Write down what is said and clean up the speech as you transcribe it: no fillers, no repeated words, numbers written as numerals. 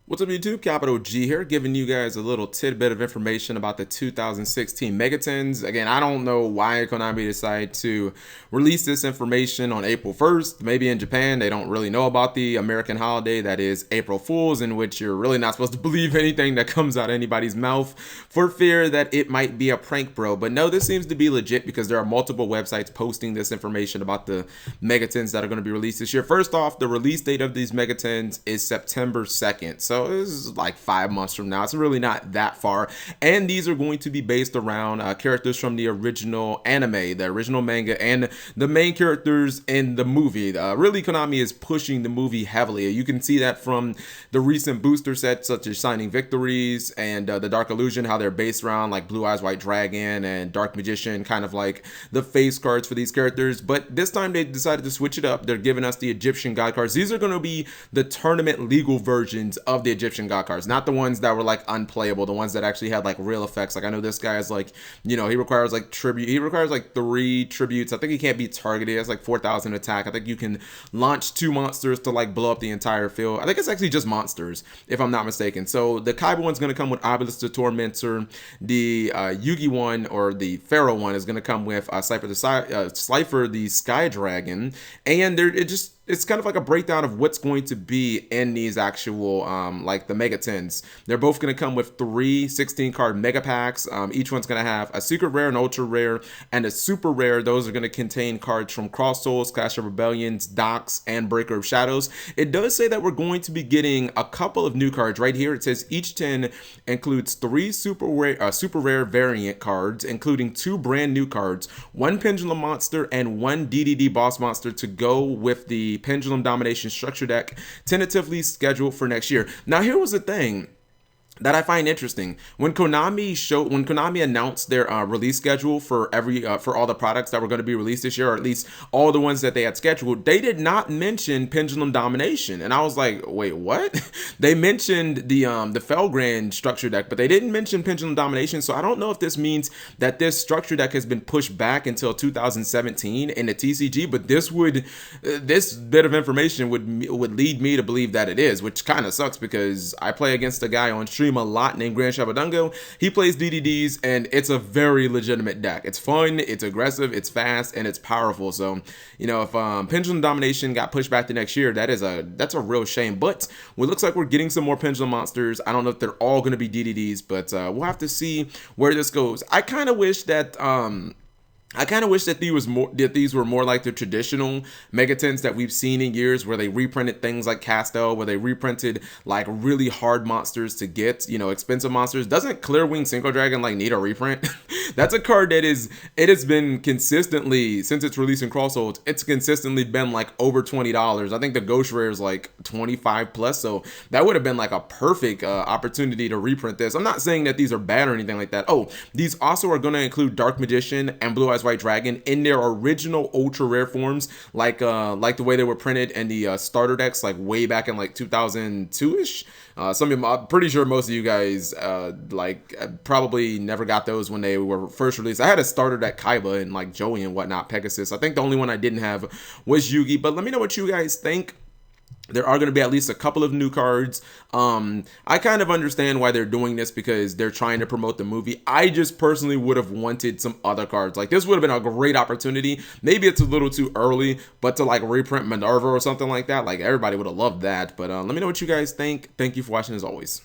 What's up YouTube, Capital G here, giving you guys a little tidbit of information about the 2016 Megatens. Again, I don't know why Konami decided to release this information on April 1st. Maybe in Japan, they don't really know about the American holiday that is April Fool's, in which you're really not supposed to believe anything that comes out of anybody's mouth for fear that it might be a prank, bro. But no, this seems to be legit because there are multiple websites posting this information about the Megatens that are going to be released this year. First off, the release date of these Megatens is September 2nd. So this is like 5 months from now. It's really not that far. And these are going to be based around characters from the original anime, the original manga, and the main characters in the movie. Really, Konami is pushing the movie heavily. You can see that from the recent booster sets, such as Shining Victories and the Dark Illusion, how they're based around like Blue Eyes White Dragon and Dark Magician, kind of like the face cards for these characters. But this time they decided to switch it up. They're giving us the Egyptian God cards. These are going to be the tournament legal versions of the Egyptian God cards, not the ones that were like unplayable, the ones that actually had like real effects. Like I know this guy is like, he requires like tribute. He requires like 3 tributes. I think he can't be targeted. He has like 4,000 attack. I think you can launch 2 monsters to like blow up the entire field. I think it's actually just monsters, if I'm not mistaken. So the Kaiba one's going to come with Obelisk the Tormentor. The Yugi one, or the Pharaoh one, is going to come with Slifer the Sky Dragon. And it's kind of like a breakdown of what's going to be in these actual like the Megatens. They're both going to come with 3 16-card mega packs. Each one's going to have a secret rare, an ultra rare, and a super rare. Those are going to contain cards from Cross Souls, Clash of Rebellions, Docs, and Breaker of Shadows. It does say that we're going to be getting a couple of new cards right here. It says each 10 includes 3 super rare variant cards, including 2 brand new cards, 1 Pendulum Monster, and 1 DDD Boss Monster to go with the Pendulum Domination structure deck, tentatively scheduled for next year. Now, here was the thing that I find interesting. When Konami announced their release schedule for for all the products that were going to be released this year, or at least all the ones that they had scheduled, they did not mention Pendulum Domination. And I was like, wait, what? They mentioned the Felgrand structure deck, but they didn't mention Pendulum Domination. So I don't know if this means that this structure deck has been pushed back until 2017 in the TCG, but this bit of information would lead me to believe that it is, which kind of sucks because I play against a guy on stream a lot named Grand Shabadungo. He plays DDDs and it's a very legitimate deck. It's fun, it's aggressive, it's fast, and it's powerful. So, if Pendulum Domination got pushed back to next year, that's a real shame. But it looks like we're getting some more Pendulum monsters. I don't know if they're all going to be DDDs, but we'll have to see where this goes. I kind of wish that these were more like the traditional Megatens that we've seen in years, where they reprinted things like Castel, where they reprinted like really hard monsters to get, expensive monsters. Doesn't Clearwing Synchro Dragon like need a reprint? That's a card that it has been consistently, since its release in Crossroads, it's consistently been like over $20. I think the Ghost Rare is like 25 plus, so that would have been like a perfect opportunity to reprint this. I'm not saying that these are bad or anything like that. Oh, these also are going to include Dark Magician and Blue Eyes White Dragon in their original ultra rare forms, like the way they were printed in the starter decks, like way back in like 2002ish. I'm pretty sure most of you guys probably never got those when they were first released. I had a starter deck Kaiba and like Joey and whatnot, Pegasus. I think the only one I didn't have was Yugi. But let me know what you guys think. There are going to be at least a couple of new cards. I kind of understand why they're doing this, because they're trying to promote the movie. I just personally would have wanted some other cards. Like, this would have been a great opportunity. Maybe it's a little too early, but to like reprint Minerva or something like that, like everybody would have loved that. But let me know what you guys think. Thank you for watching as always.